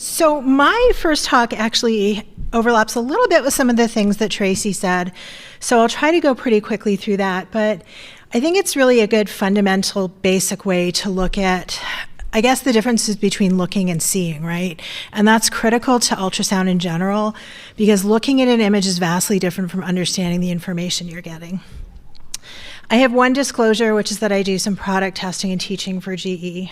So my first talk actually overlaps a little bit with some of the things that Tracy said. So I'll try to go pretty quickly through that. But I think it's really a good fundamental basic way to look at, I guess, the differences between looking and seeing, right? And that's critical to ultrasound in general, because looking at an image is vastly different from understanding the information you're getting. I have one disclosure, which is that I do some product testing and teaching for GE.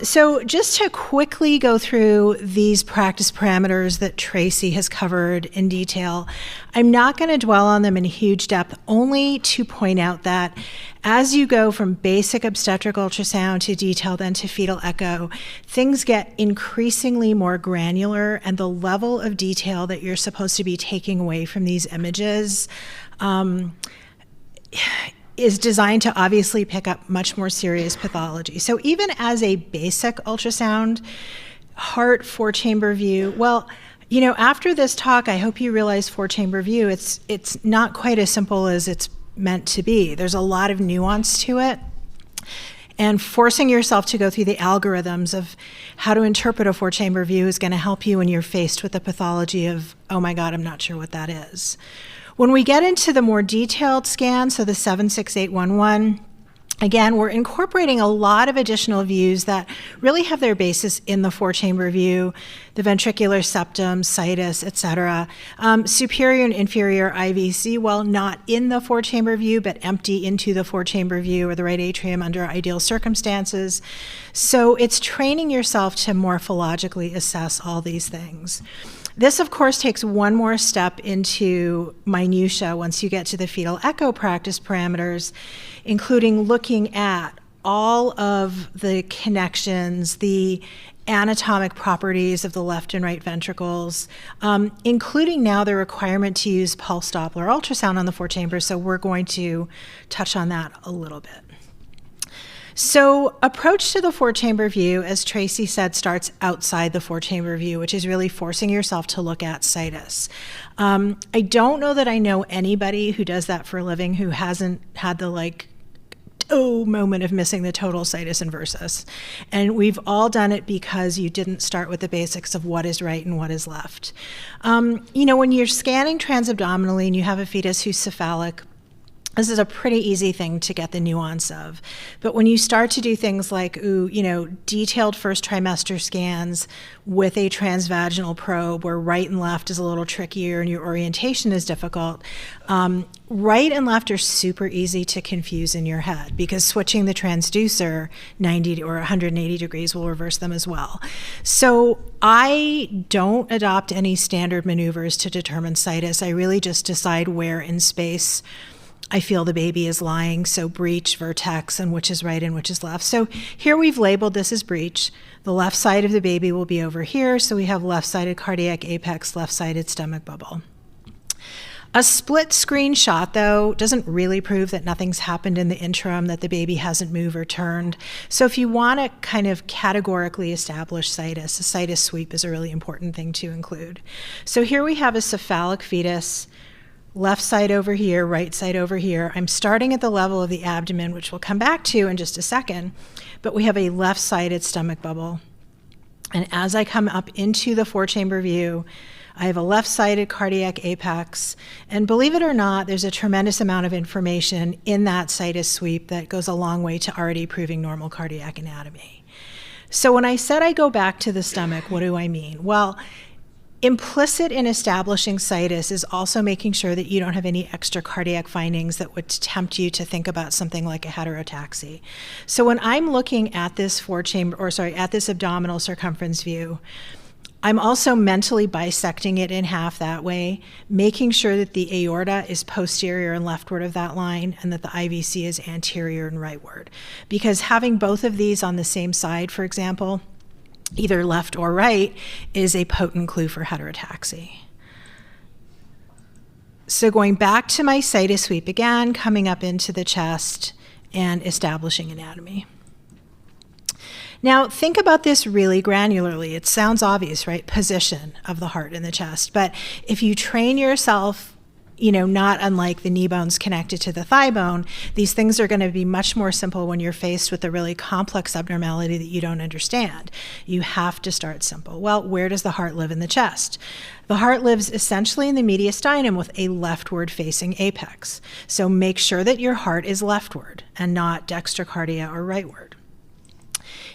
So just to quickly go through these practice parameters that Tracy has covered in detail, I'm not going to dwell on them in huge depth, only to point out that as you go from basic obstetric ultrasound to detailed then to fetal echo, things get increasingly more granular, and the level of detail that you're supposed to be taking away from these images is designed to obviously pick up much more serious pathology. So even as a basic ultrasound, heart 4-chamber view, well, you know, after this talk, I hope you realize 4-chamber view, it's not quite as simple as it's meant to be. There's a lot of nuance to it. And forcing yourself to go through the algorithms of how to interpret a 4-chamber view is going to help you when you're faced with the pathology of, oh my God, I'm not sure what that is. When we get into the more detailed scan, so the 76811, again, we're incorporating a lot of additional views that really have their basis in the 4-chamber view, the ventricular septum, situs, etc. Superior and inferior IVC, well, not in the 4-chamber view, but empty into the 4-chamber view or the right atrium under ideal circumstances. So it's training yourself to morphologically assess all these things. This, of course, takes one more step into minutia once you get to the fetal echo practice parameters, including looking at all of the connections, the anatomic properties of the left and right ventricles, including now the requirement to use pulse Doppler ultrasound on the 4-chamber, so we're going to touch on that a little bit. So approach to the 4-chamber view, as Tracy said, starts outside the 4-chamber view, which is really forcing yourself to look at situs. I don't know that I know anybody who does that for a living who hasn't had the moment of missing the total situs inversus. And we've all done it because you didn't start with the basics of what is right and what is left. You know, when you're scanning transabdominally and you have a fetus who's cephalic, this is a pretty easy thing to get the nuance of. But when you start to do things like, detailed first trimester scans with a transvaginal probe where right and left is a little trickier and your orientation is difficult, right and left are super easy to confuse in your head because switching the transducer 90 or 180 degrees will reverse them as well. So I don't adopt any standard maneuvers to determine situs. I really just decide where in space I feel the baby is lying, so breech, vertex, and which is right and which is left. So here we've labeled this as breech. The left side of the baby will be over here, so we have left-sided cardiac apex, left-sided stomach bubble. A split screenshot, though, doesn't really prove that nothing's happened in the interim, that the baby hasn't moved or turned. So if you want to kind of categorically establish situs, a situs sweep is a really important thing to include. So here we have a cephalic fetus, left side over here, right side over here. I'm starting at the level of the abdomen, which we'll come back to in just a second, but we have a left-sided stomach bubble. And as I come up into the 4-chamber view, I have a left-sided cardiac apex, and believe it or not, there's a tremendous amount of information in that situs sweep that goes a long way to already proving normal cardiac anatomy. So when I said I go back to the stomach, what do I mean? Well, implicit in establishing situs is also making sure that you don't have any extra cardiac findings that would tempt you to think about something like a heterotaxy. So when I'm looking at this at this abdominal circumference view, I'm also mentally bisecting it in half that way, making sure that the aorta is posterior and leftward of that line and that the IVC is anterior and rightward. Because having both of these on the same side, for example, either left or right, is a potent clue for heterotaxy. So going back to my situs sweep again, coming up into the chest and establishing anatomy. Now think about this really granularly. It sounds obvious, right? Position of the heart in the chest. But if you train yourself not unlike the knee bones connected to the thigh bone, these things are going to be much more simple when you're faced with a really complex abnormality that you don't understand. You have to start simple. Well, where does the heart live in the chest? The heart lives essentially in the mediastinum with a leftward facing apex. So make sure that your heart is leftward and not dextrocardia or rightward.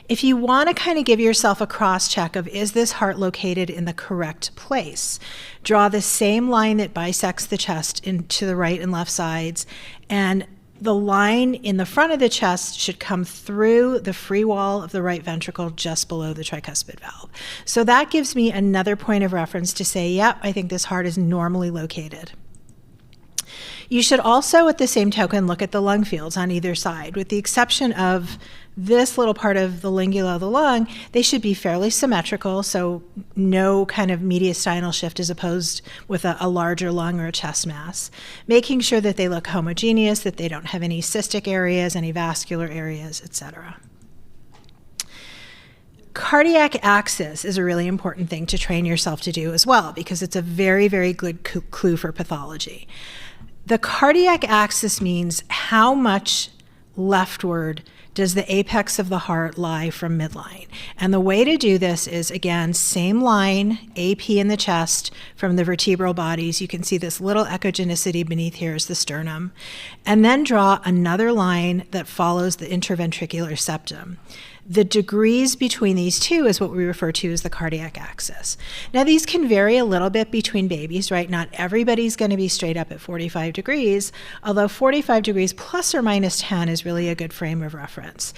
If you want to kind of give yourself a cross-check of, is this heart located in the correct place? Draw the same line that bisects the chest into the right and left sides, and the line in the front of the chest should come through the free wall of the right ventricle just below the tricuspid valve. So that gives me another point of reference to say, yep, I think this heart is normally located. You should also, at the same token, look at the lung fields on either side. With the exception of this little part of the lingula of the lung, they should be fairly symmetrical, so no kind of mediastinal shift as opposed with a larger lung or a chest mass. Making sure that they look homogeneous, that they don't have any cystic areas, any vascular areas, etc. Cardiac axis is a really important thing to train yourself to do as well, because it's a very, very good clue for pathology. The cardiac axis means how much leftward does the apex of the heart lie from midline. And the way to do this is, again, same line, AP in the chest from the vertebral bodies. You can see this little echogenicity beneath here is the sternum. And then draw another line that follows the interventricular septum. The degrees between these two is what we refer to as the cardiac axis. Now, these can vary a little bit between babies, right? Not everybody's going to be straight up at 45 degrees, although 45 degrees plus or minus 10 is really a good frame of reference.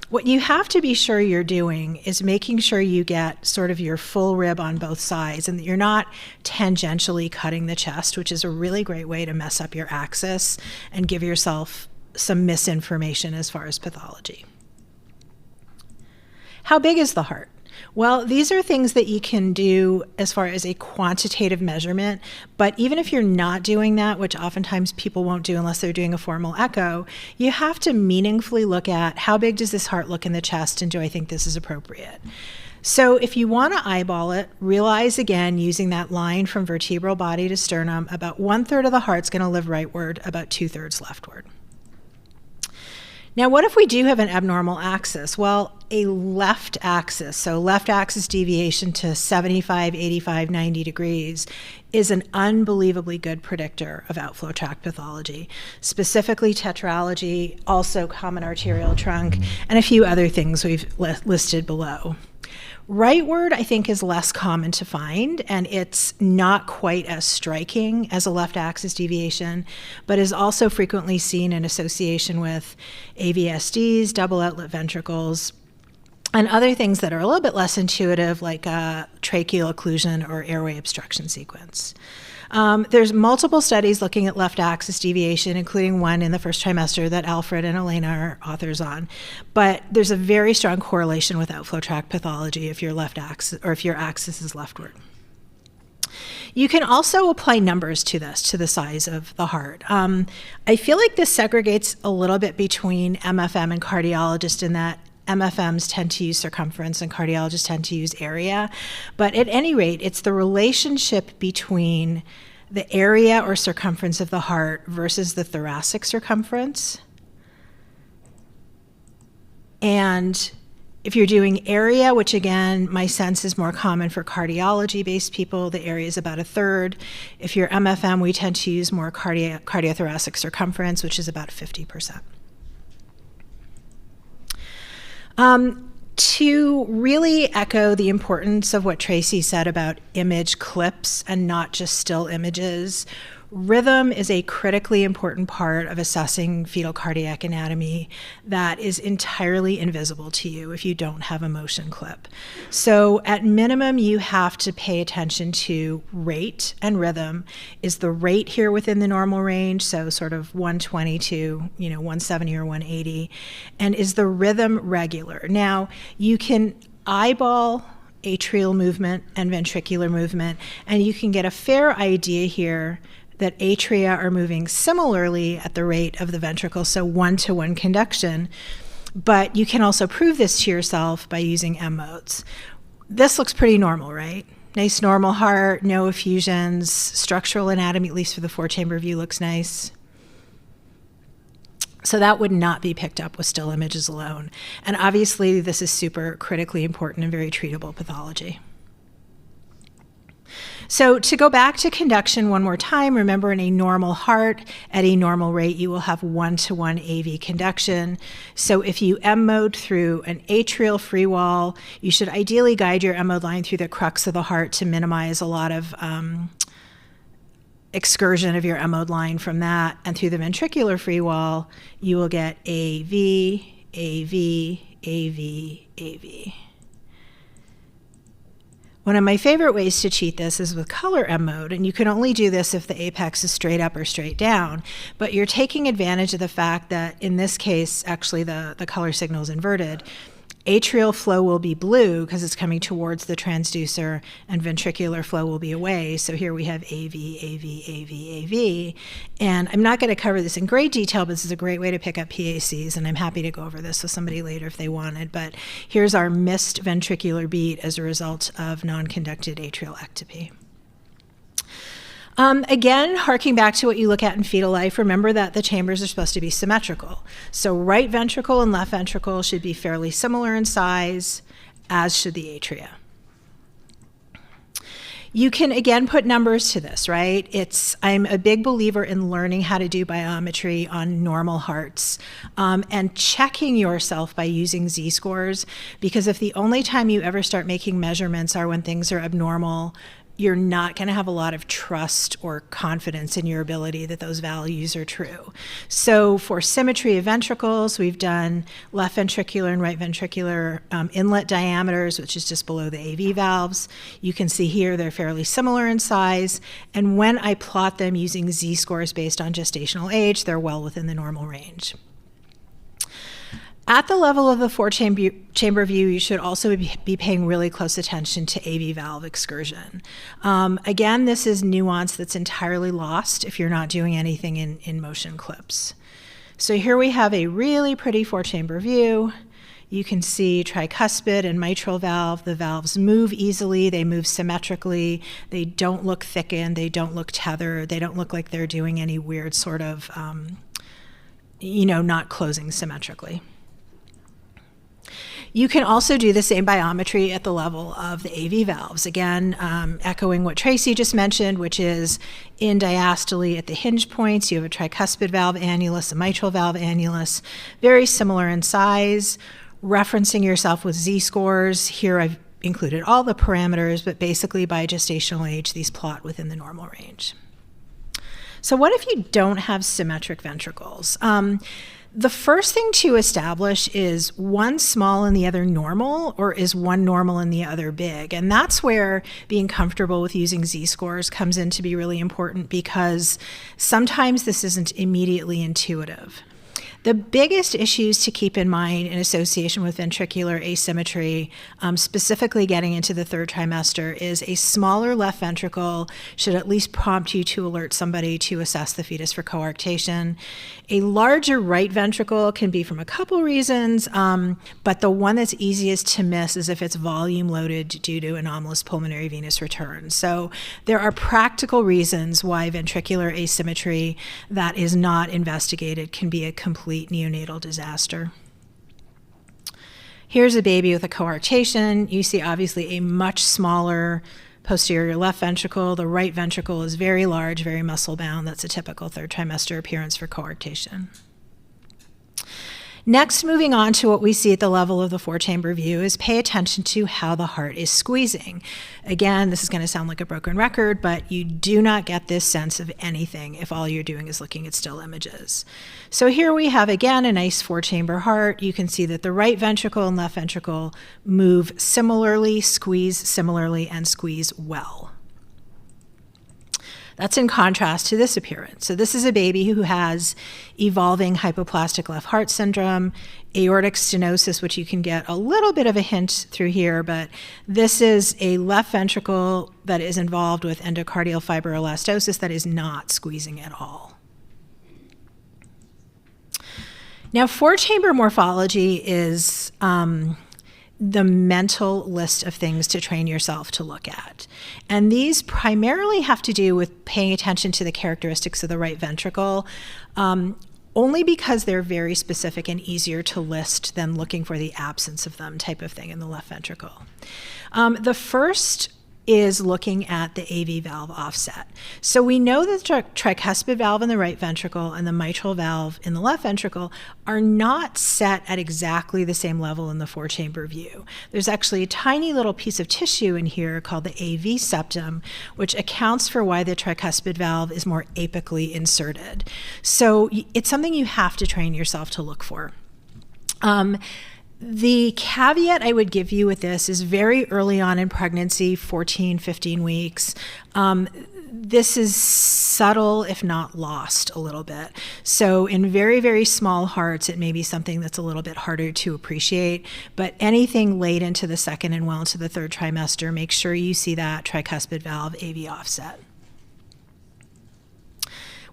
What you have to be sure you're doing is making sure you get sort of your full rib on both sides and that you're not tangentially cutting the chest, which is a really great way to mess up your axis and give yourself some misinformation as far as pathology. How big is the heart? Well, these are things that you can do as far as a quantitative measurement, but even if you're not doing that, which oftentimes people won't do unless they're doing a formal echo, you have to meaningfully look at how big does this heart look in the chest and do I think this is appropriate? So if you want to eyeball it, realize again, using that line from vertebral body to sternum, about 1/3 of the heart's going to live rightward, about 2/3 leftward. Now, what if we do have an abnormal axis? Well, a left axis, so left axis deviation to 75, 85, 90 degrees is an unbelievably good predictor of outflow tract pathology, specifically tetralogy, also common arterial trunk, and a few other things we've listed below. Rightward, I think, is less common to find, and it's not quite as striking as a left axis deviation, but is also frequently seen in association with AVSDs, double outlet ventricles, and other things that are a little bit less intuitive, like tracheal occlusion or airway obstruction sequence. There's multiple studies looking at left axis deviation, including one in the first trimester that Alfred and Elena are authors on. But there's a very strong correlation with outflow tract pathology if your left axis or if your axis is leftward. You can also apply numbers to this, to the size of the heart. I feel like this segregates a little bit between MFM and cardiologist in that MFMs tend to use circumference and cardiologists tend to use area. But at any rate, it's the relationship between the area or circumference of the heart versus the thoracic circumference. And if you're doing area, which again, my sense is more common for cardiology-based people, the area is about 1/3. If you're MFM, we tend to use more cardiothoracic circumference, which is about 50%. To really echo the importance of what Tracy said about image clips and not just still images, rhythm is a critically important part of assessing fetal cardiac anatomy that is entirely invisible to you if you don't have a motion clip. So at minimum, you have to pay attention to rate and rhythm. Is the rate here within the normal range, so sort of 120 to 170 or 180? And is the rhythm regular? Now, you can eyeball atrial movement and ventricular movement, and you can get a fair idea here that atria are moving similarly at the rate of the ventricle, so 1-to-1 conduction. But you can also prove this to yourself by using M modes. This looks pretty normal, right? Nice normal heart, no effusions. Structural anatomy, at least for the 4-chamber view, looks nice. So that would not be picked up with still images alone. And obviously, this is super critically important and very treatable pathology. So to go back to conduction one more time, remember in a normal heart, at a normal rate, you will have 1-to-1 AV conduction. So if you M-mode through an atrial free wall, you should ideally guide your M-mode line through the crux of the heart to minimize a lot of excursion of your M-mode line from that. And through the ventricular free wall, you will get AV, AV, AV, AV. One of my favorite ways to cheat this is with color M mode, and you can only do this if the apex is straight up or straight down, but you're taking advantage of the fact that in this case, actually the color signal is inverted. Atrial flow will be blue because it's coming towards the transducer, and ventricular flow will be away. So here we have AV, AV, AV, AV. And I'm not going to cover this in great detail, but this is a great way to pick up PACs, and I'm happy to go over this with somebody later if they wanted. But here's our missed ventricular beat as a result of non-conducted atrial ectopy. Again, harking back to what you look at in fetal life, remember that the chambers are supposed to be symmetrical. So right ventricle and left ventricle should be fairly similar in size, as should the atria. You can, again, put numbers to this, right? I'm a big believer in learning how to do biometry on normal hearts and checking yourself by using z-scores, because if the only time you ever start making measurements are when things are abnormal, you're not going to have a lot of trust or confidence in your ability that those values are true. So for symmetry of ventricles, we've done left ventricular and right ventricular inlet diameters, which is just below the AV valves. You can see here they're fairly similar in size. And when I plot them using z-scores based on gestational age, they're well within the normal range. At the level of the 4-chamber view, you should also be paying really close attention to AV valve excursion. Again, this is nuance that's entirely lost if you're not doing anything in motion clips. So here we have a really pretty 4-chamber view. You can see tricuspid and mitral valve. The valves move easily. They move symmetrically. They don't look thickened. They don't look tethered. They don't look like they're doing any weird sort of, not closing symmetrically. You can also do the same biometry at the level of the AV valves. Again, echoing what Tracy just mentioned, which is in diastole at the hinge points, you have a tricuspid valve annulus, a mitral valve annulus, very similar in size. Referencing yourself with z-scores, here I've included all the parameters, but basically by gestational age, these plot within the normal range. So what if you don't have symmetric ventricles? The first thing to establish is one small and the other normal, or is one normal and the other big? And that's where being comfortable with using z-scores comes in to be really important, because sometimes this isn't immediately intuitive. The biggest issues to keep in mind in association with ventricular asymmetry, specifically getting into the 3rd trimester, is a smaller left ventricle should at least prompt you to alert somebody to assess the fetus for coarctation. A larger right ventricle can be from a couple reasons, but the one that's easiest to miss is if it's volume loaded due to anomalous pulmonary venous return. So there are practical reasons why ventricular asymmetry that is not investigated can be a complete neonatal disaster. Here's a baby with a coarctation. You see obviously a much smaller posterior left ventricle. The right ventricle is very large, very muscle bound. That's a typical 3rd trimester appearance for coarctation. Next, moving on to what we see at the level of the 4-chamber view, is pay attention to how the heart is squeezing. Again, this is going to sound like a broken record, but you do not get this sense of anything if all you're doing is looking at still images. So here we have, again, a nice 4-chamber heart. You can see that the right ventricle and left ventricle move similarly, squeeze similarly, and squeeze well. That's in contrast to this appearance. So this is a baby who has evolving hypoplastic left heart syndrome, aortic stenosis, which you can get a little bit of a hint through here, but this is a left ventricle that is involved with endocardial fibroelastosis that is not squeezing at all. Now, 4-chamber morphology is the mental list of things to train yourself to look at. And these primarily have to do with paying attention to the characteristics of the right ventricle, only because they're very specific and easier to list than looking for the absence of them type of thing in the left ventricle. The first is looking at the AV valve offset. So we know that the tricuspid valve in the right ventricle and the mitral valve in the left ventricle are not set at exactly the same level in the four-chamber view. There's actually a tiny little piece of tissue in here called the AV septum, which accounts for why the tricuspid valve is more apically inserted. So it's something you have to train yourself to look for. The caveat I would give you with this is very early on in pregnancy, 14, 15 weeks. This is subtle, if not lost a little bit. So in very, very small hearts, it may be something that's a little bit harder to appreciate, but anything late into the second and well into the third trimester, make sure you see that tricuspid valve AV offset.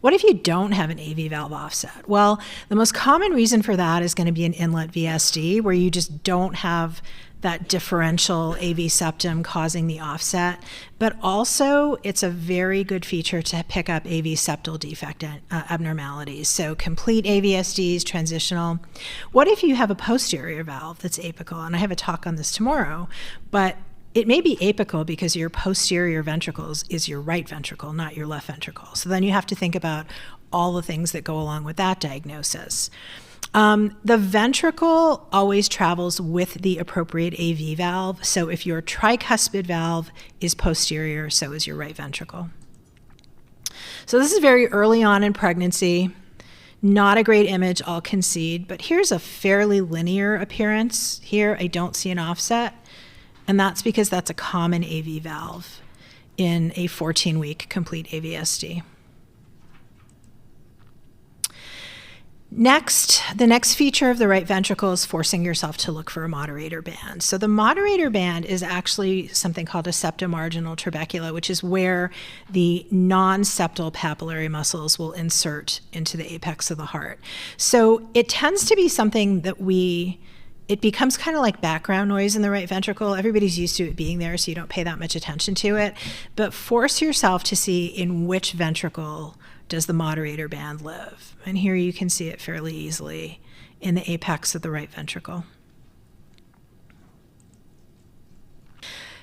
What if you don't have an AV valve offset? Well, the most common reason for that is going to be an inlet VSD, where you just don't have that differential AV septum causing the offset. But also, it's a very good feature to pick up AV septal defect abnormalities. So complete AVSDs, transitional. What if you have a posterior valve that's apical? And I have a talk on this tomorrow, but it may be apical because your posterior ventricles is your right ventricle, not your left ventricle. So then you have to think about all the things that go along with that diagnosis. The ventricle always travels with the appropriate AV valve. So if your tricuspid valve is posterior, so is your right ventricle. So this is very early on in pregnancy. Not a great image, I'll concede, but here's a fairly linear appearance. Here I don't see an offset. And that's because that's a common AV valve in a 14-week complete AVSD. Next, the next feature of the right ventricle is forcing yourself to look for a moderator band. So the moderator band is actually something called a septomarginal trabecula, which is where the non-septal papillary muscles will insert into the apex of the heart. So it tends to be something that it becomes kind of like background noise in the right ventricle. Everybody's used to it being there, so you don't pay that much attention to it. But force yourself to see in which ventricle does the moderator band live. And here you can see it fairly easily in the apex of the right ventricle.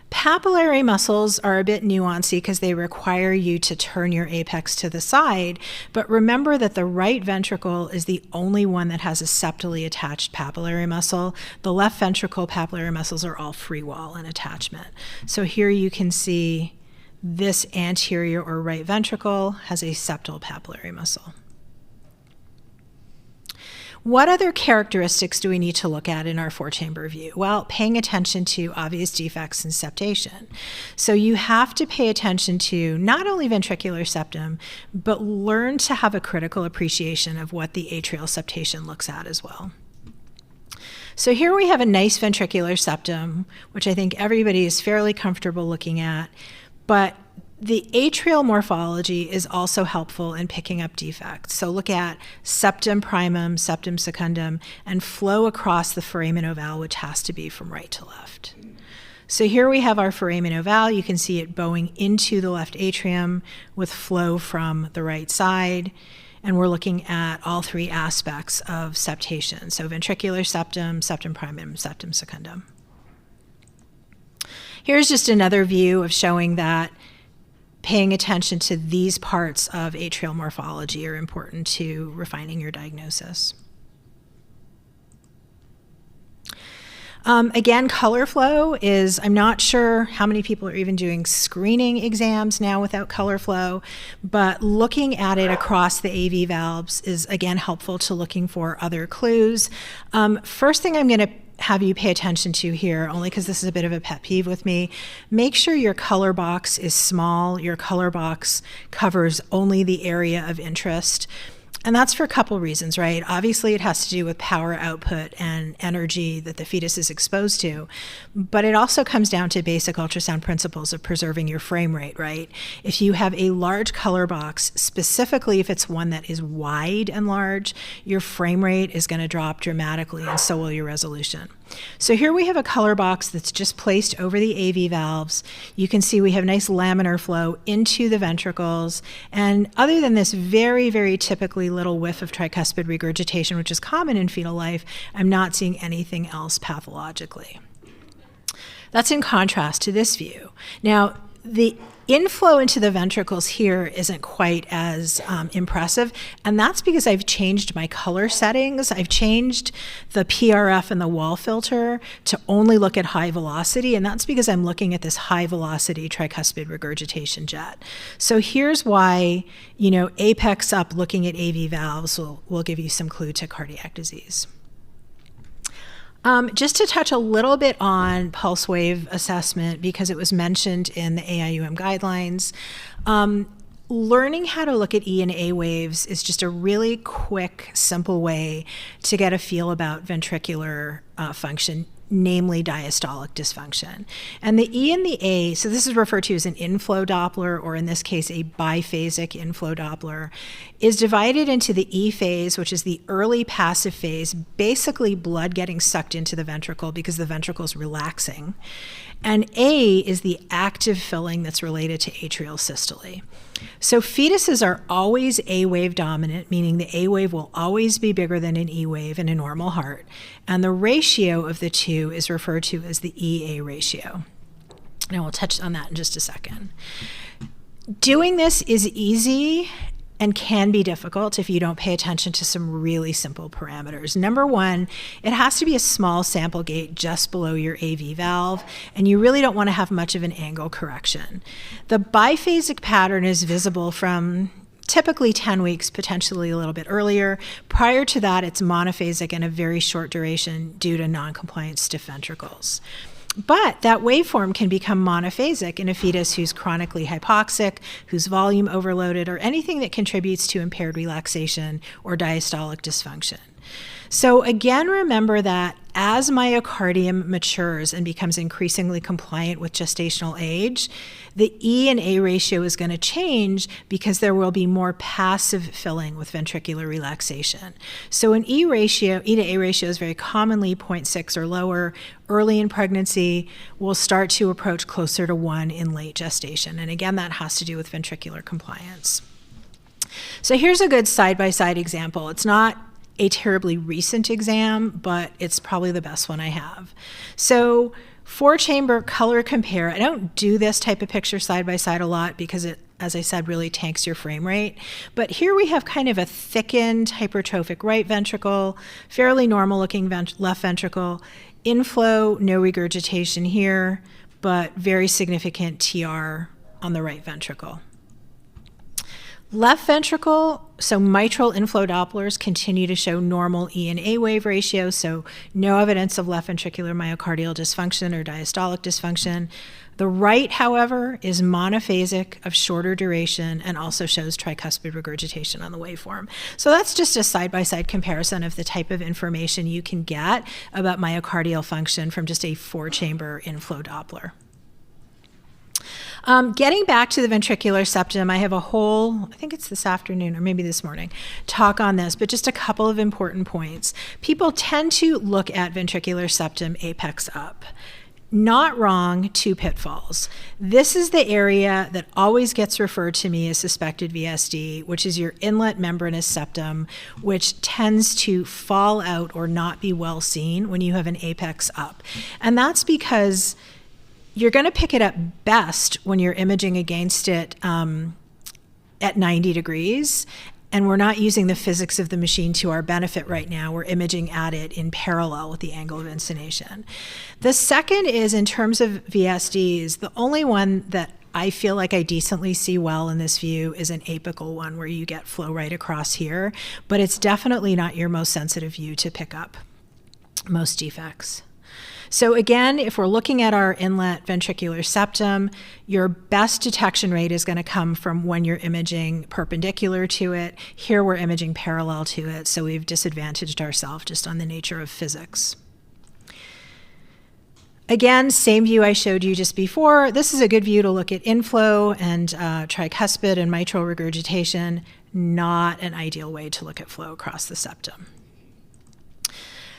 Papillary muscles are a bit nuanced because they require you to turn your apex to the side, but remember that the right ventricle is the only one that has a septally attached papillary muscle. The left ventricle papillary muscles are all free wall and attachment. So here you can see this anterior or right ventricle has a septal papillary muscle. What other characteristics do we need to look at in our four-chamber view? Well, paying attention to obvious defects in septation. So you have to pay attention to not only ventricular septum, but learn to have a critical appreciation of what the atrial septation looks at as well. So here we have a nice ventricular septum, which I think everybody is fairly comfortable looking at, but the atrial morphology is also helpful in picking up defects. So look at septum primum, septum secundum, and flow across the foramen ovale, which has to be from right to left. So here we have our foramen ovale. You can see it bowing into the left atrium with flow from the right side. And we're looking at all three aspects of septation. So ventricular septum, septum primum, septum secundum. Here's just another view of showing that paying attention to these parts of atrial morphology are important to refining your diagnosis. Again, color flow is, I'm not sure how many people are even doing screening exams now without color flow, but looking at it across the AV valves is, again, helpful to looking for other clues. First thing I'm going to have you pay attention to here, only because this is a bit of a pet peeve with me, make sure your color box is small. Your color box covers only the area of interest. And that's for a couple reasons, right? Obviously, it has to do with power output and energy that the fetus is exposed to, but it also comes down to basic ultrasound principles of preserving your frame rate, right? If you have a large color box, specifically if it's one that is wide and large, your frame rate is going to drop dramatically, and so will your resolution. So here we have a color box that's just placed over the AV valves. You can see we have nice laminar flow into the ventricles. And other than this very, very typically little whiff of tricuspid regurgitation, which is common in fetal life, I'm not seeing anything else pathologically. That's in contrast to this view. Now, the inflow into the ventricles here isn't quite as impressive, and that's because I've changed my color settings. I've changed the PRF and the wall filter to only look at high velocity, and that's because I'm looking at this high velocity tricuspid regurgitation jet. So here's why, apex up looking at AV valves will give you some clue to cardiac disease. Just to touch a little bit on pulse wave assessment, because it was mentioned in the AIUM guidelines, learning how to look at E and A waves is just a really quick, simple way to get a feel about ventricular function, namely diastolic dysfunction. And the E and the A, so this is referred to as an inflow Doppler, or in this case, a biphasic inflow Doppler, is divided into the E phase, which is the early passive phase, basically blood getting sucked into the ventricle because the ventricle is relaxing. And A is the active filling that's related to atrial systole. So fetuses are always A wave dominant, meaning the A wave will always be bigger than an E wave in a normal heart. And the ratio of the two is referred to as the EA ratio. And we'll touch on that in just a second. Doing this is easy and can be difficult if you don't pay attention to some really simple parameters. Number one, it has to be a small sample gate just below your AV valve, and you really don't want to have much of an angle correction. The biphasic pattern is visible from typically 10 weeks, potentially a little bit earlier. Prior to that, it's monophasic and a very short duration due to non-compliant stiff ventricles. But that waveform can become monophasic in a fetus who's chronically hypoxic, who's volume overloaded, or anything that contributes to impaired relaxation or diastolic dysfunction. So again, remember that as myocardium matures and becomes increasingly compliant with gestational age, the E and A ratio is going to change because there will be more passive filling with ventricular relaxation. So an E to A ratio is very commonly 0.6 or lower. Early in pregnancy will start to approach closer to 1 in late gestation. And again, that has to do with ventricular compliance. So here's a good side-by-side example. It's not a terribly recent exam, but it's probably the best one I have. So 4-chamber color compare. I don't do this type of picture side by side a lot because it, as I said, really tanks your frame rate. But here we have kind of a thickened hypertrophic right ventricle, fairly normal looking left ventricle, inflow, no regurgitation here, but very significant TR on the right ventricle. Left ventricle, so mitral inflow Dopplers continue to show normal E and A wave ratio, so no evidence of left ventricular myocardial dysfunction or diastolic dysfunction. The right, however, is monophasic of shorter duration and also shows tricuspid regurgitation on the waveform. So that's just a side-by-side comparison of the type of information you can get about myocardial function from just a 4-chamber inflow Doppler. Getting back to the ventricular septum, I have a whole, I think it's this afternoon or maybe this morning, talk on this, but just a couple of important points. People tend to look at ventricular septum apex up. Not wrong, 2 pitfalls. This is the area that always gets referred to me as suspected VSD, which is your inlet membranous septum, which tends to fall out or not be well seen when you have an apex up. And that's because you're going to pick it up best when you're imaging against it at 90 degrees, and we're not using the physics of the machine to our benefit right now. We're imaging at it in parallel with the angle of incination. The second is, in terms of VSDs, the only one that I feel like I decently see well in this view is an apical one where you get flow right across here, but it's definitely not your most sensitive view to pick up most defects. So again, if we're looking at our inlet ventricular septum, your best detection rate is going to come from when you're imaging perpendicular to it. Here we're imaging parallel to it, so we've disadvantaged ourselves just on the nature of physics. Again, same view I showed you just before. This is a good view to look at inflow and tricuspid and mitral regurgitation, not an ideal way to look at flow across the septum.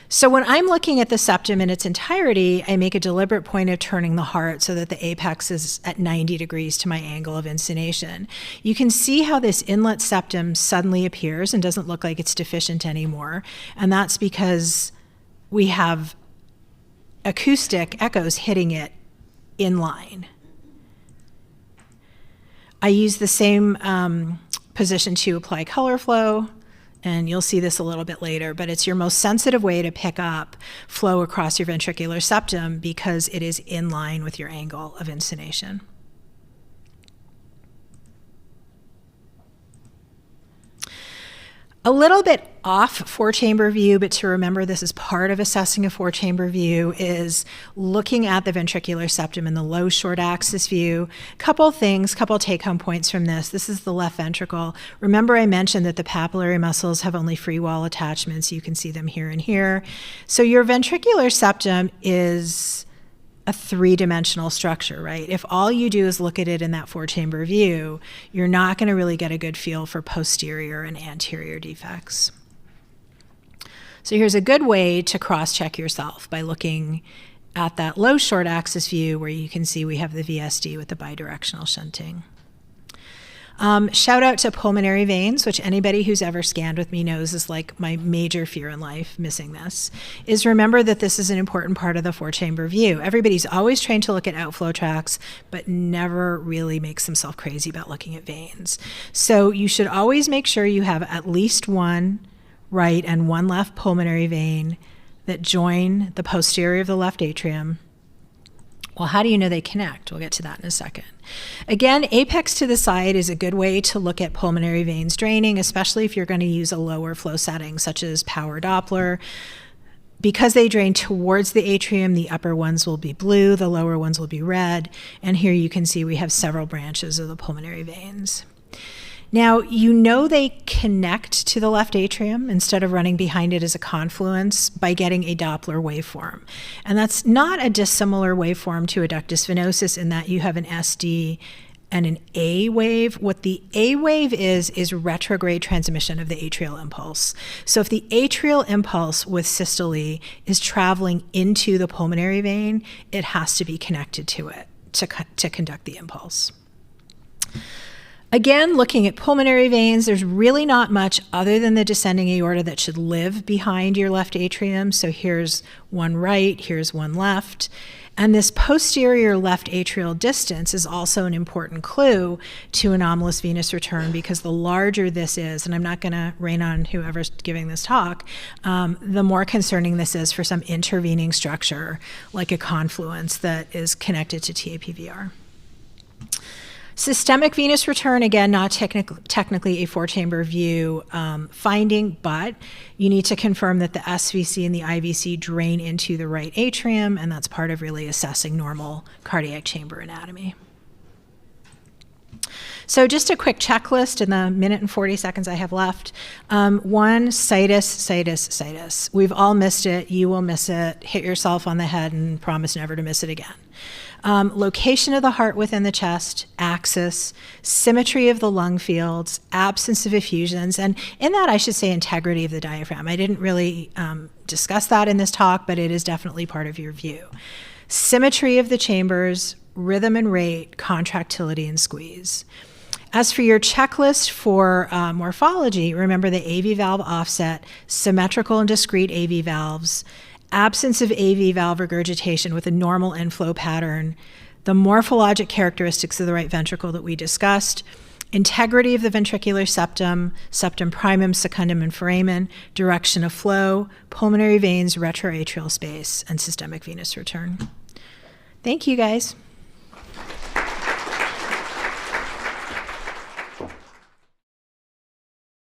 So when I'm looking at the septum in its entirety, I make a deliberate point of turning the heart so that the apex is at 90 degrees to my angle of insonation. You can see how this inlet septum suddenly appears and doesn't look like it's deficient anymore. And that's because we have acoustic echoes hitting it in line. I use the same position to apply color flow, and you'll see this a little bit later, but it's your most sensitive way to pick up flow across your ventricular septum because it is in line with your angle of insonation. A little bit off four-chamber view, but to remember this is part of assessing a four-chamber view, is looking at the ventricular septum in the low short axis view. Couple take-home points from this. This is the left ventricle. Remember I mentioned that the papillary muscles have only free wall attachments. You can see them here and here. So your ventricular septum is a three-dimensional structure, right? If all you do is look at it in that four-chamber view, you're not going to really get a good feel for posterior and anterior defects. So here's a good way to cross-check yourself by looking at that low short axis view where you can see we have the VSD with the bidirectional shunting. Shout out to pulmonary veins, which anybody who's ever scanned with me knows is like my major fear in life, missing this, is remember that this is an important part of the four-chamber view. Everybody's always trained to look at outflow tracts, but never really makes themselves crazy about looking at veins. So you should always make sure you have at least one right and one left pulmonary vein that join the posterior of the left atrium. Well, how do you know they connect? We'll get to that in a second. Again, apex to the side is a good way to look at pulmonary veins draining, especially if you're going to use a lower flow setting, such as power Doppler. Because they drain towards the atrium, the upper ones will be blue, the lower ones will be red, and here you can see we have several branches of the pulmonary veins. Now, you know they connect to the left atrium instead of running behind it as a confluence by getting a Doppler waveform. And that's not a dissimilar waveform to a ductus venosus in that you have an SD and an A wave. What the A wave is retrograde transmission of the atrial impulse. So if the atrial impulse with systole is traveling into the pulmonary vein, it has to be connected to it to conduct the impulse. Again, looking at pulmonary veins, there's really not much other than the descending aorta that should live behind your left atrium. So here's one right, here's one left. And this posterior left atrial distance is also an important clue to anomalous venous return because the larger this is, and I'm not going to rain on whoever's giving this talk, the more concerning this is for some intervening structure like a confluence that is connected to TAPVR. Systemic venous return, again, not technically a four-chamber view finding, but you need to confirm that the SVC and the IVC drain into the right atrium, and that's part of really assessing normal cardiac chamber anatomy. So just a quick checklist in the minute and 40 seconds I have left. One, situs. We've all missed it. You will miss it. Hit yourself on the head and promise never to miss it again. Location of the heart within the chest, axis, symmetry of the lung fields, absence of effusions, and in that I should say integrity of the diaphragm. I didn't really discuss that in this talk, but it is definitely part of your view. Symmetry of the chambers, rhythm and rate, contractility and squeeze. As for your checklist for morphology, remember the AV valve offset, symmetrical and discrete AV valves, absence of AV valve regurgitation with a normal inflow pattern, the morphologic characteristics of the right ventricle that we discussed, integrity of the ventricular septum, septum primum, secundum, and foramen, direction of flow, pulmonary veins, retroatrial space, and systemic venous return. Thank you, guys.